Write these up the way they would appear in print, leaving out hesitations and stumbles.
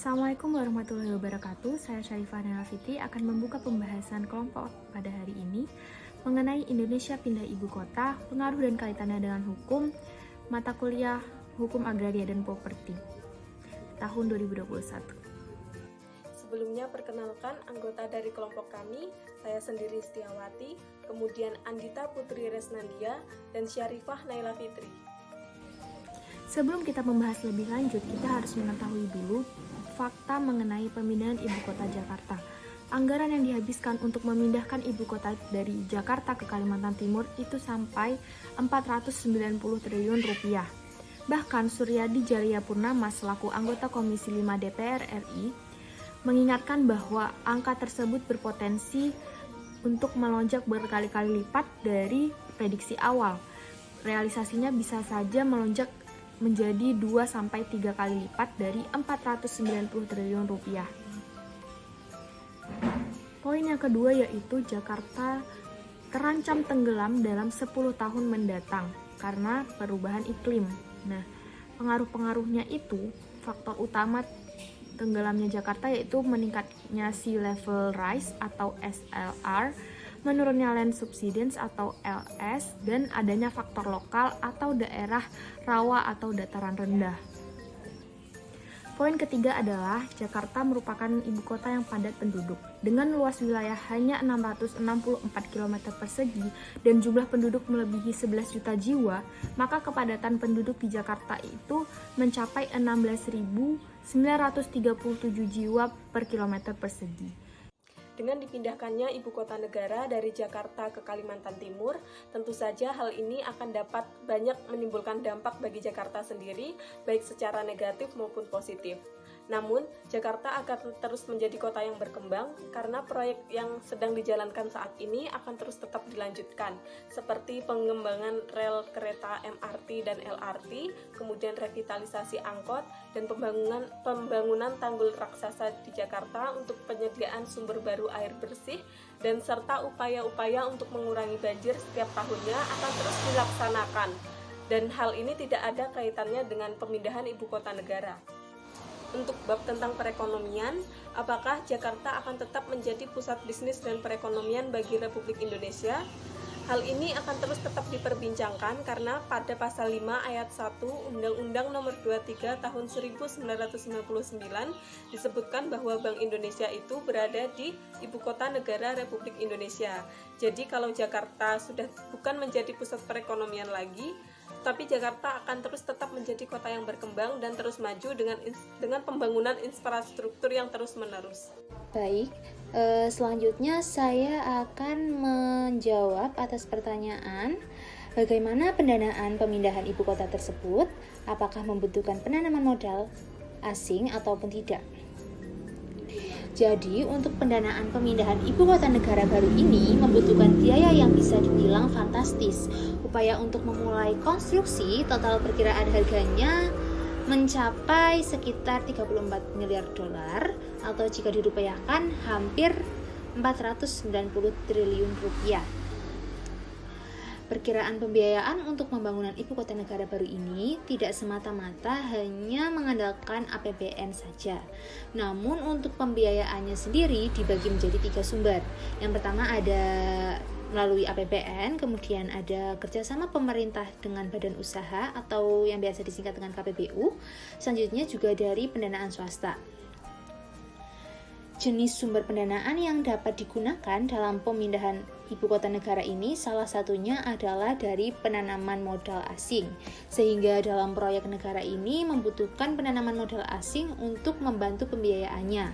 Assalamualaikum warahmatullahi wabarakatuh. Saya Syarifah Naila Fitri akan membuka pembahasan kelompok pada hari ini mengenai Indonesia pindah ibu kota, pengaruh dan kaitannya dengan hukum, mata kuliah Hukum Agraria dan Properti tahun 2021. Sebelumnya perkenalkan anggota dari kelompok kami, saya sendiri Setiawati, kemudian Andita Putri Resnandia, dan Syarifah Naila Fitri. Sebelum kita membahas lebih lanjut, kita harus mengetahui dulu fakta mengenai pemindahan ibu kota Jakarta. Anggaran yang dihabiskan untuk memindahkan ibu kota dari Jakarta ke Kalimantan Timur itu sampai 490 triliun rupiah. Bahkan Suryadi Jalya Purnama selaku anggota Komisi 5 DPR RI mengingatkan bahwa angka tersebut berpotensi untuk melonjak berkali-kali lipat dari prediksi awal. Realisasinya bisa saja melonjak menjadi 2-3 kali lipat dari 490 triliun rupiah. Poin yang kedua yaitu Jakarta terancam tenggelam dalam 10 tahun mendatang karena perubahan iklim. Nah, pengaruh-pengaruhnya itu, faktor utama tenggelamnya Jakarta yaitu meningkatnya sea level rise atau SLR, menurunnya land subsidence atau LS, dan adanya faktor lokal atau daerah rawa atau dataran rendah. Poin ketiga adalah Jakarta merupakan ibu kota yang padat penduduk. Dengan luas wilayah hanya 664 km persegi dan jumlah penduduk melebihi 11 juta jiwa, maka kepadatan penduduk di Jakarta itu mencapai 16.937 jiwa per kilometer persegi. Dengan dipindahkannya ibu kota negara dari Jakarta ke Kalimantan Timur, tentu saja hal ini akan dapat banyak menimbulkan dampak bagi Jakarta sendiri, baik secara negatif maupun positif. Namun, Jakarta akan terus menjadi kota yang berkembang karena proyek yang sedang dijalankan saat ini akan terus tetap dilanjutkan, seperti pengembangan rel kereta MRT dan LRT, kemudian revitalisasi angkot, dan pembangunan tanggul raksasa di Jakarta untuk penyediaan sumber baru air bersih, dan serta upaya-upaya untuk mengurangi banjir setiap tahunnya akan terus dilaksanakan. Dan hal ini tidak ada kaitannya dengan pemindahan ibu kota negara. Untuk bab tentang perekonomian, apakah Jakarta akan tetap menjadi pusat bisnis dan perekonomian bagi Republik Indonesia? Hal ini akan terus tetap diperbincangkan karena pada pasal 5 ayat 1 Undang-Undang Nomor 23 Tahun 1999 disebutkan bahwa Bank Indonesia itu berada di Ibu Kota Negara Republik Indonesia. Jadi kalau Jakarta sudah bukan menjadi pusat perekonomian lagi, tapi Jakarta akan terus tetap menjadi kota yang berkembang dan terus maju dengan pembangunan infrastruktur yang terus-menerus. Baik, selanjutnya saya akan menjawab atas pertanyaan bagaimana pendanaan pemindahan ibu kota tersebut, apakah membutuhkan penanaman modal asing ataupun tidak. Jadi, untuk pendanaan pemindahan ibu kota negara baru ini membutuhkan biaya yang bisa dibilang fantastis. Upaya untuk memulai konstruksi total perkiraan harganya mencapai sekitar 34 miliar dolar atau jika dirupiahkan hampir 490 triliun rupiah. Perkiraan pembiayaan untuk pembangunan ibu kota negara baru ini tidak semata-mata hanya mengandalkan APBN saja. Namun untuk pembiayaannya sendiri dibagi menjadi 3 sumber. Yang pertama ada melalui APBN, kemudian ada kerjasama pemerintah dengan badan usaha atau yang biasa disingkat dengan KPBU. Selanjutnya juga dari pendanaan swasta. Jenis sumber pendanaan yang dapat digunakan dalam pemindahan ibu kota negara ini salah satunya adalah dari penanaman modal asing. Sehingga dalam proyek negara ini membutuhkan penanaman modal asing untuk membantu pembiayaannya.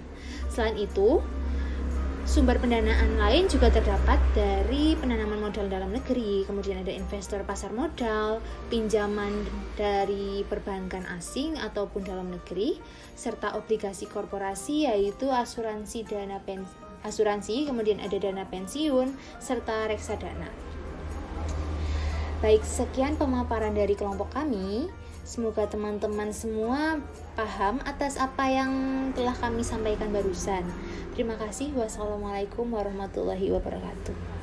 Selain itu, sumber pendanaan lain juga terdapat dari penanaman modal dalam negeri, kemudian ada investor pasar modal, pinjaman dari perbankan asing ataupun dalam negeri, serta obligasi korporasi yaitu asuransi, kemudian ada dana pensiun, serta reksadana. Baik, sekian pemaparan dari kelompok kami. Semoga teman-teman semua paham atas apa yang telah kami sampaikan barusan. Terima kasih. Wassalamualaikum warahmatullahi wabarakatuh.